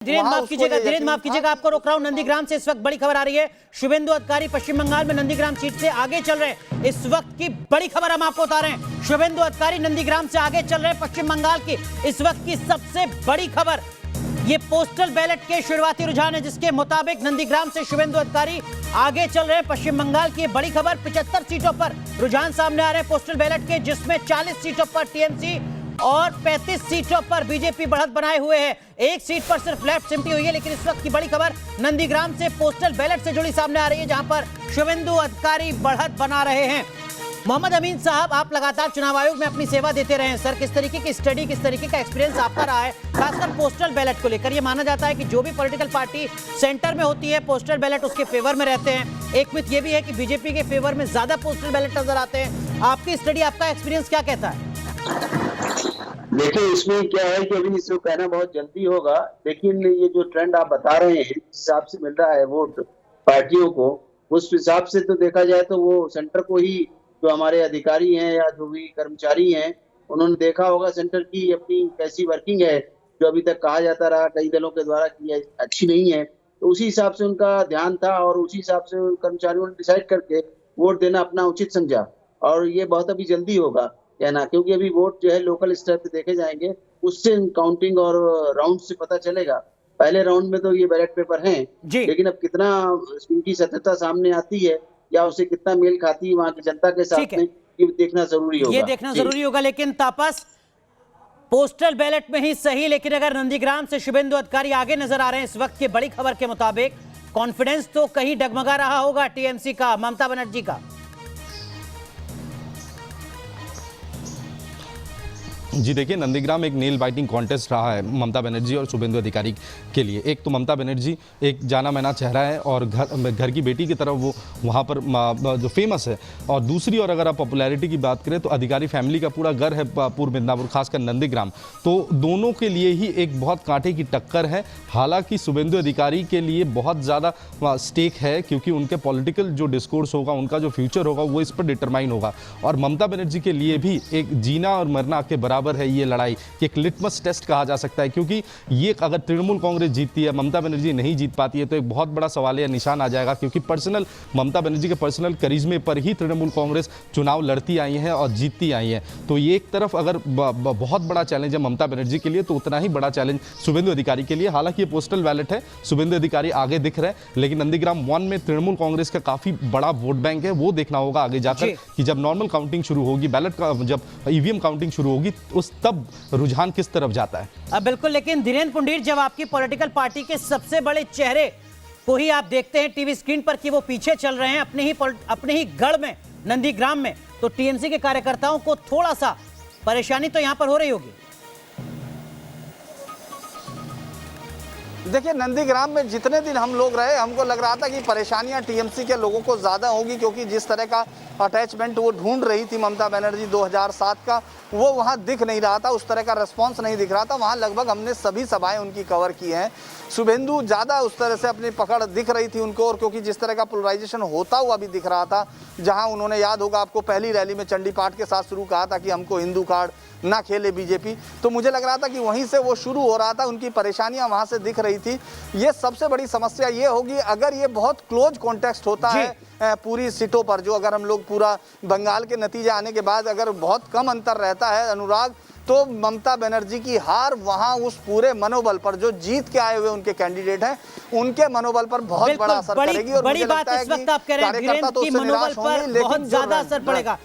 धीरेन्द्र माफ कीजिएगा, आपको रोक रहा हूं। नंदीग्राम से इस वक्त बड़ी खबर आ रही है। शुभेंदु अधिकारी पश्चिम बंगाल में नंदीग्राम सीट से आगे चल रहे हैं। इस वक्त की बड़ी खबर हम आपको बता रहे हैं। शुभेंदु अधिकारी नंदीग्राम से आगे चल रहे हैं। पश्चिम बंगाल की इस वक्त की सबसे बड़ी खबर, ये पोस्टल बैलेट के शुरुआती रुझान है, जिसके मुताबिक नंदीग्राम से शुभेंदु अधिकारी आगे चल रहे हैं। पश्चिम बंगाल की बड़ी खबर, 75 सीटों पर रुझान सामने आ रहे हैं पोस्टल बैलेट के, जिसमें 40 सीटों पर टीएमसी और 35 सीटों पर बीजेपी बढ़त बनाए हुए है। एक सीट पर सिर्फ लेफ्ट सिमटी हुई है। लेकिन इस वक्त की बड़ी खबर नंदीग्राम से पोस्टल बैलेट से जुड़ी सामने आ रही है, जहां पर शुभेंदु अधिकारी बढ़त बना रहे हैं। मोहम्मद अमीन साहब, आप लगातार चुनाव आयोग में अपनी सेवा देते रहे हैं सर, किस तरीके की स्टडी, किस तरीके का एक्सपीरियंस आपका रहा है, खासकर पोस्टल बैलेट को लेकर? ये माना जाता है कि जो भी पॉलिटिकल पार्टी सेंटर में होती है, पोस्टल बैलेट उसके फेवर में रहते हैं। एक मिथ ये भी है कि बीजेपी के फेवर में ज्यादा पोस्टल बैलेट नजर आते हैं। आपकी स्टडी, आपका एक्सपीरियंस क्या कहता है? देखिए, इसमें क्या है कि अभी इसको कहना बहुत जल्दी होगा, लेकिन ये जो ट्रेंड आप बता रहे हैं, जिस हिसाब से मिल रहा है वोट पार्टियों को, उस हिसाब से तो देखा जाए तो वो सेंटर को ही, जो हमारे अधिकारी हैं या जो भी कर्मचारी हैं, उन्होंने देखा होगा सेंटर की अपनी कैसी वर्किंग है, जो अभी तक कहा जाता रहा कई दलों के द्वारा कि अच्छी नहीं है, तो उसी हिसाब से उनका ध्यान था और उसी हिसाब से कर्मचारियों ने डिसाइड करके वोट देना अपना उचित समझा। और ये बहुत अभी जल्दी होगा कहना, क्योंकि अभी वोट जो है लोकल स्तर पे देखे जाएंगे, उससे काउंटिंग और राउंड से पता चलेगा। पहले राउंड में तो ये बैलेट पेपर हैं, लेकिन अब कितना इनकी सत्यता सामने आती है या उसे कितना मेल खाती है वहां की जनता के साथ में, ये देखना जरूरी होगा। ये देखना जरूरी होगा। लेकिन तापस, पोस्टल बैलेट में ही सही, लेकिन अगर नंदीग्राम से शुभेंदु अधिकारी आगे नजर आ रहे हैं इस वक्त की बड़ी खबर के मुताबिक, कॉन्फिडेंस तो कहीं डगमगा रहा होगा टीएमसी का, ममता बनर्जी का। जी देखिए, नंदीग्राम एक नेल बाइटिंग कॉन्टेस्ट रहा है ममता बनर्जी और शुभेंदु अधिकारी के लिए। एक तो ममता बनर्जी एक जाना माना चेहरा है और घर की बेटी की तरफ वो वहाँ पर जो फेमस है, और दूसरी और अगर आप पॉपुलैरिटी की बात करें तो अधिकारी फैमिली का पूरा घर है पूर्व मिदनापुर, खासकर नंदीग्राम, तो दोनों के लिए ही एक बहुत कांटे की टक्कर है। हालांकि शुभेंदु अधिकारी के लिए बहुत ज़्यादा स्टेक है, क्योंकि उनके पॉलिटिकल जो डिस्कोर्स होगा, उनका जो फ्यूचर होगा, वो इस पर डिटरमाइन होगा। और ममता बनर्जी के लिए भी एक जीना और मरना के बराबर है ये लड़ाई, कि एक लिटमस टेस्ट कहा जा सकता है, क्योंकि ये अगर तृणमूल कांग्रेस जीतती है, ममता बनर्जी नहीं जीत पाती है, तो एक बहुत बड़ा सवाल या निशान आ जाएगा, क्योंकि पर्सनल ममता बनर्जी के पर्सनल करिश्मे पर ही तृणमूल कांग्रेस चुनाव लड़ती आई है और जीतती आई है। तो ये एक तरफ अगर बहुत बड़ा चैलेंज है ममता बनर्जी के लिए, तो उतना ही बड़ा चैलेंज शुभेंदु अधिकारी के लिए। हालांकि ये पोस्टल बैलेट है, शुभेंदु अधिकारी आगे दिख रहे हैं, लेकिन नंदीग्राम 1 में तृणमूल कांग्रेस का काफी बड़ा वोट बैंक है। वो देखना होगा आगे जाकर कि जब नॉर्मल काउंटिंग शुरू होगी, बैलेट का जब ईवीएम काउंटिंग शुरू होगी, उस तब रुझान किस तरफ जाता है। बिल्कुल, लेकिन धीरेन्द्र पुंडीर, जब आपकी पॉलिटिकल पार्टी के सबसे बड़े चेहरे को ही आप देखते हैं टीवी स्क्रीन पर कि वो पीछे चल रहे हैं अपने ही गढ़ में, नंदीग्राम में, तो टीएमसी के कार्यकर्ताओं को थोड़ा सा परेशानी तो यहां पर हो रही होगी। देखिए, नंदीग्राम में जितने दिन हम लोग रहे, हमको लग रहा था कि परेशानियां टीएमसी के लोगों को ज़्यादा होगी, क्योंकि जिस तरह का अटैचमेंट वो ढूंढ रही थी ममता बनर्जी 2007 का, वो वहाँ दिख नहीं रहा था, उस तरह का रिस्पांस नहीं दिख रहा था। वहाँ लगभग हमने सभी सभाएं उनकी कवर की हैं। शुभेंदु ज़्यादा उस तरह से अपनी पकड़ दिख रही थी उनको, और क्योंकि जिस तरह का पोलराइजेशन होता हुआ भी दिख रहा था, जहाँ उन्होंने, याद होगा आपको, पहली रैली में चंडी पाठ के साथ शुरू कहा था कि हमको हिंदू कार्ड ना खेले बीजेपी, तो मुझे लग रहा था कि वहीं से वो शुरू हो रहा था, उनकी परेशानियां वहां से दिख रही थी। ये सबसे बड़ी समस्या ये होगी अगर ये बहुत क्लोज कॉन्टेक्स्ट होता है पूरी सीटों पर, जो अगर हम लोग पूरा बंगाल के नतीजे आने के बाद अगर बहुत कम अंतर रहता है अनुराग, तो ममता बनर्जी की हार वहां उस पूरे मनोबल पर, जो जीत के आए हुए उनके कैंडिडेट हैं, उनके मनोबल पर बहुत बड़ा असर करेगी। और बड़ी बात इस वक्त आप कह रहे हैं धीरेन्द्र की मनोबल पर बहुत ज्यादा असर पड़ेगा।